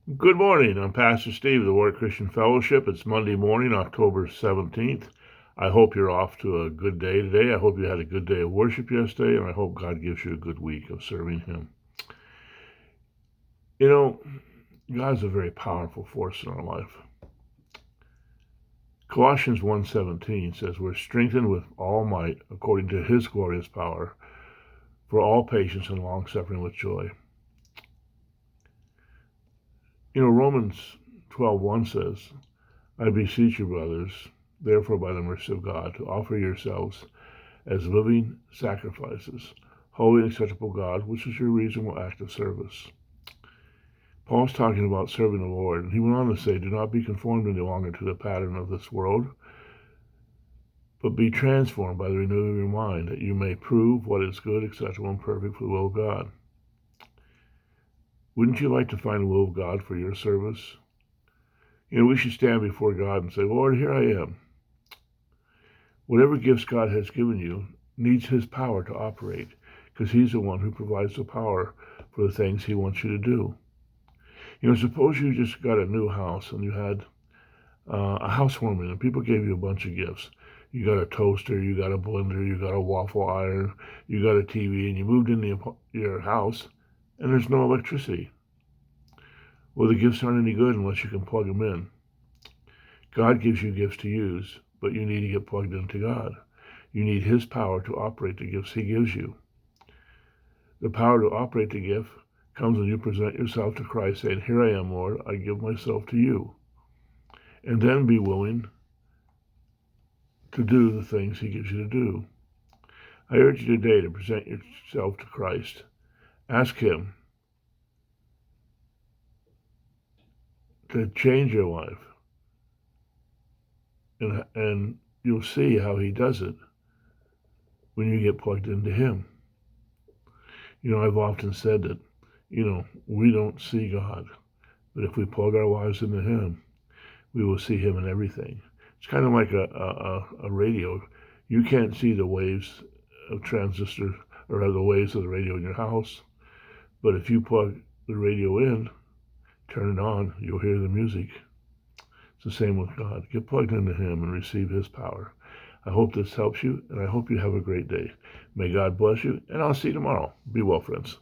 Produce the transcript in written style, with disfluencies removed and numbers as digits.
Good morning. I'm Pastor Steve of the Word Christian Fellowship. It's Monday morning, October 17th. I hope you're off to a good day today. I hope you had a good day of worship yesterday, and I hope God gives you a good week of serving Him. You know, God's a very powerful force in our life. Colossians 1:17 says, "We're strengthened with all might according to His glorious power for all patience and long-suffering with joy." Romans 12:1 says, "I beseech you, brothers, therefore by the mercy of God, to offer yourselves as living sacrifices, holy and acceptable to God, which is your reasonable act of service." Paul's talking about serving the Lord, and he went on to say, "Do not be conformed any longer to the pattern of this world, but be transformed by the renewing of your mind, that you may prove what is good, acceptable, and perfect for the will of God." Wouldn't you like to find the will of God for your service? We should stand before God and say, "Lord, here I am." Whatever gifts God has given you needs His power to operate, because He's the one who provides the power for the things He wants you to do. Suppose you just got a new house and you had a housewarming and people gave you a bunch of gifts. You got a toaster, you got a blender, you got a waffle iron, you got a TV, and you moved into your house and there's no electricity. Well, the gifts aren't any good unless you can plug them in. God gives you gifts to use, but you need to get plugged into God. You need His power to operate the gifts He gives you. The power to operate the gift comes when you present yourself to Christ saying, "Here I am, Lord, I give myself to you." And then be willing to do the things He gives you to do. I urge you today to present yourself to Christ. Ask Him to change your life. And you'll see how He does it when you get plugged into Him. I've often said that, we don't see God, but if we plug our lives into Him, we will see Him in everything. It's kind of like a radio. You can't see the waves of transistors or the waves of the radio in your house, but if you plug the radio in, turn it on, you'll hear the music. It's the same with God. Get plugged into Him and receive His power. I hope this helps you, and I hope you have a great day. May God bless you, and I'll see you tomorrow. Be well, friends.